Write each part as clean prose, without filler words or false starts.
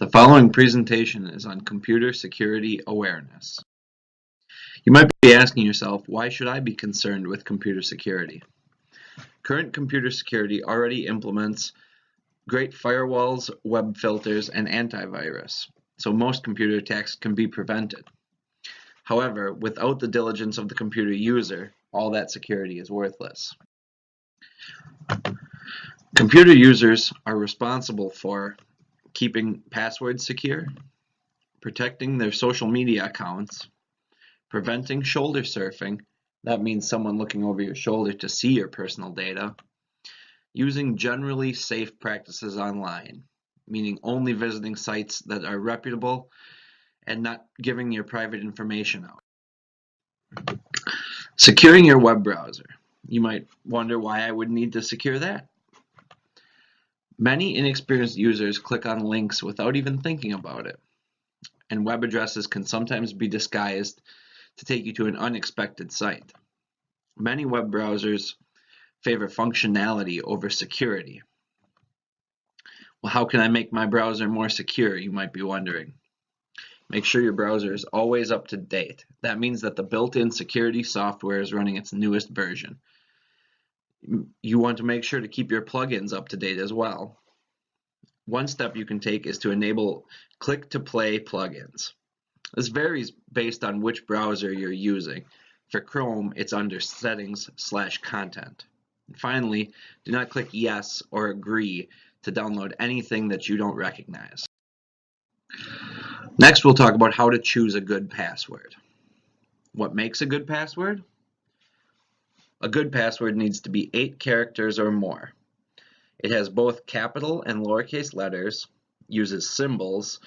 The following presentation is on computer security awareness. You might be asking yourself, why should I be concerned with computer security? Current computer security already implements great firewalls, web filters, and antivirus, so most computer attacks can be prevented. However, without the diligence of the computer user, all that security is worthless. Computer users are responsible for keeping passwords secure, protecting their social media accounts, preventing shoulder surfing, that means someone looking over your shoulder to see your personal data, using generally safe practices online, meaning only visiting sites that are reputable and not giving your private information out. Securing your web browser. You might wonder why I would need to secure that. Many inexperienced users click on links without even thinking about it, and web addresses can sometimes be disguised to take you to an unexpected site. Many web browsers favor functionality over security. Well, how can I make my browser more secure, you might be wondering. Make sure your browser is always up to date. That means that the built-in security software is running its newest version. You want to make sure to keep your plugins up to date as well. One step you can take is to enable click-to-play plugins. This varies based on which browser you're using. For Chrome, it's under Settings/Content. And finally, do not click Yes or Agree to download anything that you don't recognize. Next, we'll talk about how to choose a good password. What makes a good password? A good password needs to be 8 characters or more. It has both capital and lowercase letters, uses symbols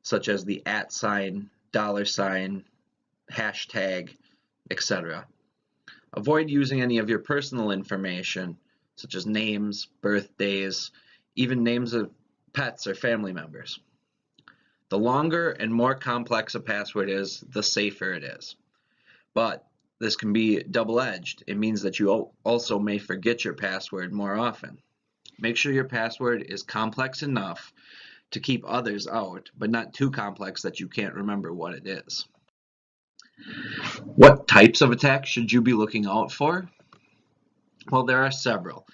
such as the @sign, $sign, hashtag, etc. Avoid using any of your personal information, such as names, birthdays, even names of pets or family members. The longer and more complex a password is, the safer it is. But this can be double-edged. It means that you also may forget your password more often. Make sure your password is complex enough to keep others out, but not too complex that you can't remember what it is. What types of attacks should you be looking out for? Well, there are several.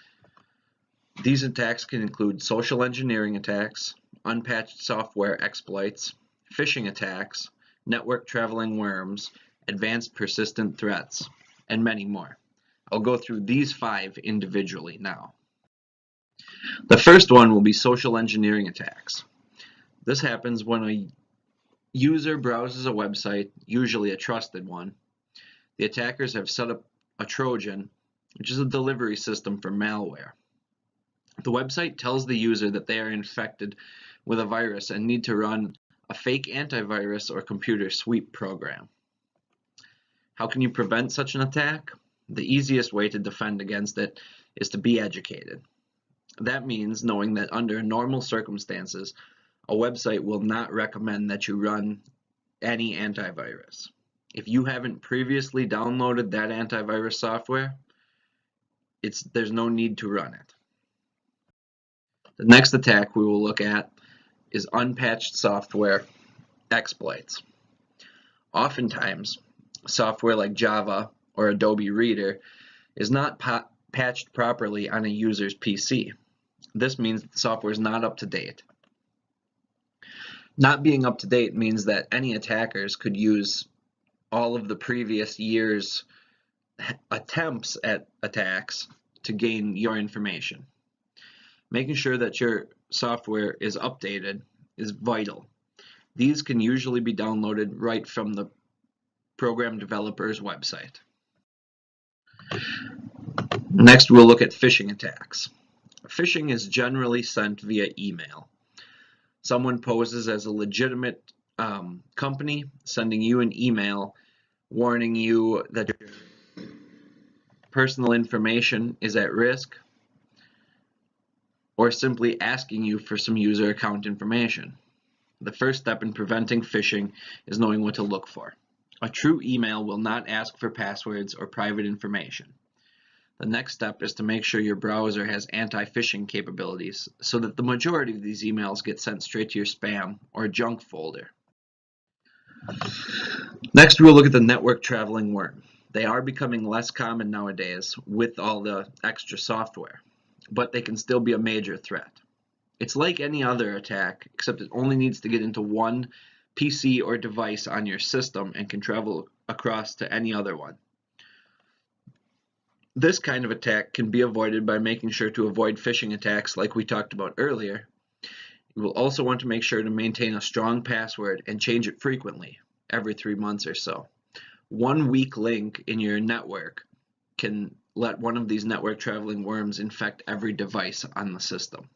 These attacks can include social engineering attacks, unpatched software exploits, phishing attacks, network traveling worms, advanced persistent threats, and many more. I'll go through these 5 individually now. The first one will be social engineering attacks. This happens when a user browses a website, usually a trusted one. The attackers have set up a Trojan, which is a delivery system for malware. The website tells the user that they are infected with a virus and need to run a fake antivirus or computer sweep program. How can you prevent such an attack? The easiest way to defend against it is to be educated. That means knowing that under normal circumstances, a website will not recommend that you run any antivirus. If you haven't previously downloaded that antivirus software, there's no need to run it. The next attack we will look at is unpatched software exploits. Oftentimes, software like Java or Adobe Reader is not patched properly on a user's PC. This means that the software is not up to date. Not being up to date means that any attackers could use all of the previous year's attempts at attacks to gain your information. Making sure that your software is updated is vital. These can usually be downloaded right from the program developer's website. Next, we'll look at phishing attacks. Phishing is generally sent via email. Someone poses as a legitimate company, sending you an email warning you that your personal information is at risk, or simply asking you for some user account information. The first step in preventing phishing is knowing what to look for. A true email will not ask for passwords or private information. The next step is to make sure your browser has anti-phishing capabilities so that the majority of these emails get sent straight to your spam or junk folder. Next, we'll look at the network traveling worm. They are becoming less common nowadays with all the extra software, but they can still be a major threat. It's like any other attack, except it only needs to get into one PC or device on your system and can travel across to any other one. This kind of attack can be avoided by making sure to avoid phishing attacks like we talked about earlier. You will also want to make sure to maintain a strong password and change it frequently, every 3 months or so. One weak link in your network can let one of these network traveling worms infect every device on the system.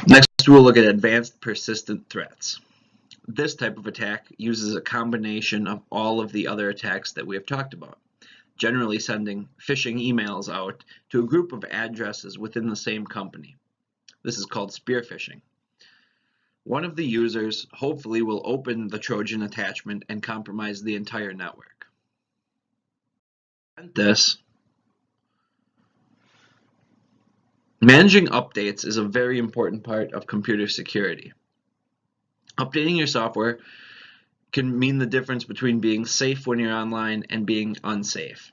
Next, we'll look at advanced persistent threats. This type of attack uses a combination of all of the other attacks that we have talked about, generally sending phishing emails out to a group of addresses within the same company. This is called spear phishing. One of the users hopefully will open the Trojan attachment and compromise the entire network. To prevent this, managing updates is a very important part of computer security. Updating your software can mean the difference between being safe when you're online and being unsafe.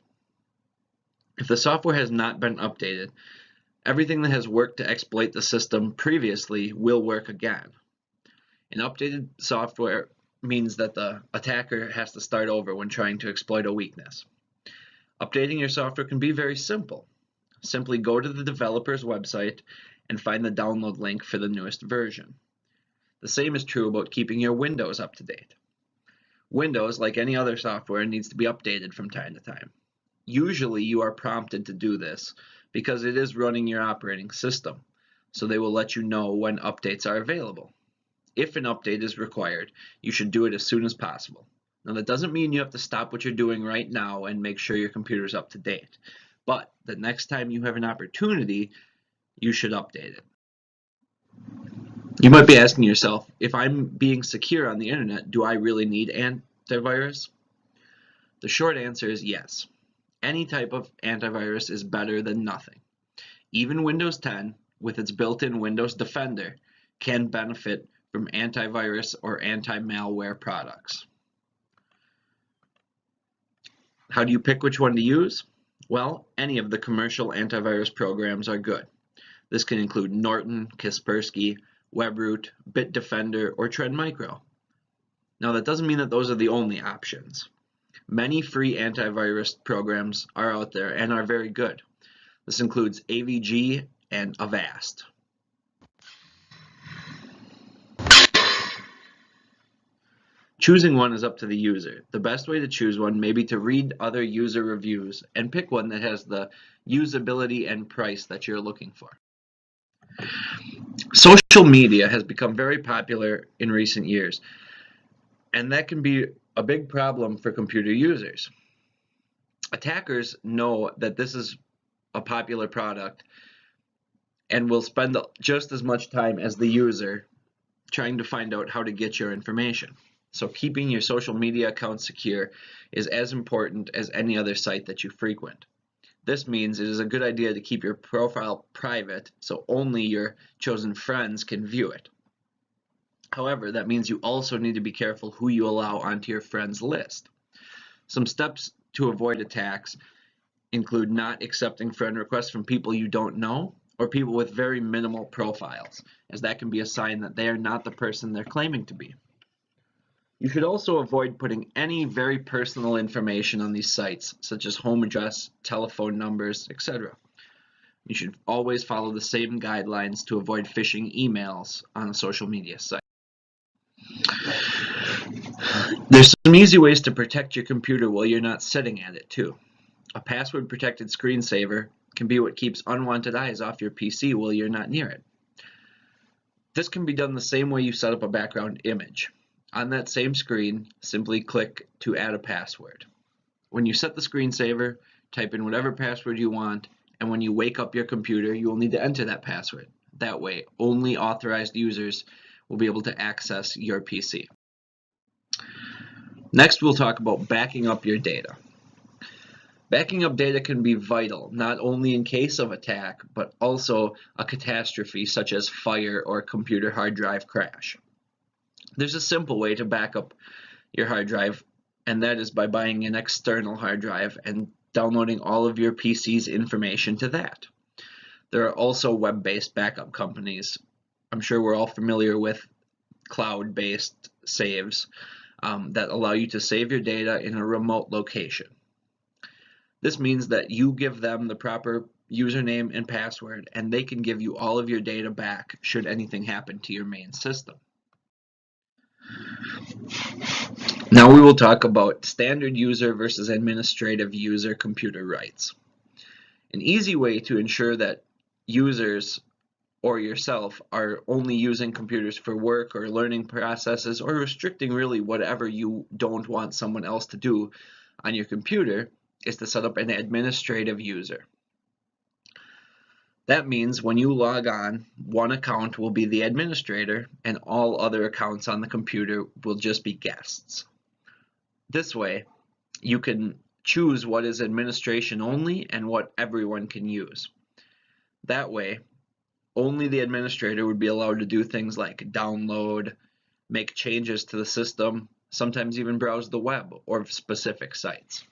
If the software has not been updated, everything that has worked to exploit the system previously will work again. An updated software means that the attacker has to start over when trying to exploit a weakness. Updating your software can be very simple. Simply go to the developer's website and find the download link for the newest version. The same is true about keeping your Windows up to date. Windows, like any other software, needs to be updated from time to time. Usually you are prompted to do this because it is running your operating system, so they will let you know when updates are available. If an update is required, you should do it as soon as possible. Now, that doesn't mean you have to stop what you're doing right now and make sure your computer is up to date, but the next time you have an opportunity, you should update it. You might be asking yourself, if I'm being secure on the internet, do I really need antivirus? The short answer is yes. Any type of antivirus is better than nothing. Even Windows 10, with its built-in Windows Defender, can benefit from antivirus or anti-malware products. How do you pick which one to use? Well, any of the commercial antivirus programs are good. This can include Norton, Kaspersky, Webroot, Bitdefender, or Trend Micro. Now, that doesn't mean that those are the only options. Many free antivirus programs are out there and are very good. This includes AVG and Avast. Choosing one is up to the user. The best way to choose one may be to read other user reviews and pick one that has the usability and price that you're looking for. Social media has become very popular in recent years, and that can be a big problem for computer users. Attackers know that this is a popular product and will spend just as much time as the user trying to find out how to get your information. So keeping your social media account secure is as important as any other site that you frequent. This means it is a good idea to keep your profile private so only your chosen friends can view it. However, that means you also need to be careful who you allow onto your friends list. Some steps to avoid attacks include not accepting friend requests from people you don't know or people with very minimal profiles, as that can be a sign that they are not the person they're claiming to be. You should also avoid putting any very personal information on these sites, such as home address, telephone numbers, etc. You should always follow the same guidelines to avoid phishing emails on a social media site. There's some easy ways to protect your computer while you're not sitting at it too. A password-protected screensaver can be what keeps unwanted eyes off your PC while you're not near it. This can be done the same way you set up a background image. On that same screen, simply click to add a password. When you set the screensaver, type in whatever password you want, and when you wake up your computer, you will need to enter that password. That way, only authorized users will be able to access your PC. Next, we'll talk about backing up your data. Backing up data can be vital, not only in case of attack, but also a catastrophe such as fire or computer hard drive crash. There's a simple way to back up your hard drive, and that is by buying an external hard drive and downloading all of your PC's information to that. There are also web-based backup companies. I'm sure we're all familiar with cloud-based saves that allow you to save your data in a remote location. This means that you give them the proper username and password, and they can give you all of your data back should anything happen to your main system. Now we will talk about standard user versus administrative user computer rights. An easy way to ensure that users or yourself are only using computers for work or learning processes, or restricting really whatever you don't want someone else to do on your computer, is to set up an administrative user. That means when you log on, one account will be the administrator and all other accounts on the computer will just be guests. This way, you can choose what is administration only and what everyone can use. That way, only the administrator would be allowed to do things like download, make changes to the system, sometimes even browse the web or specific sites.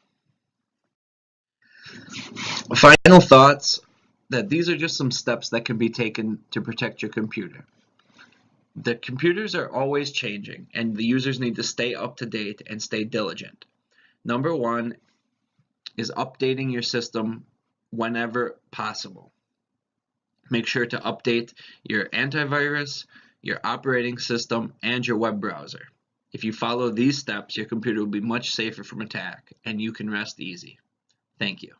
Final thoughts, that these are just some steps that can be taken to protect your computer. The computers are always changing, and the users need to stay up to date and stay diligent. Number one is updating your system whenever possible. Make sure to update your antivirus, your operating system, and your web browser. If you follow these steps, your computer will be much safer from attack, and you can rest easy. Thank you.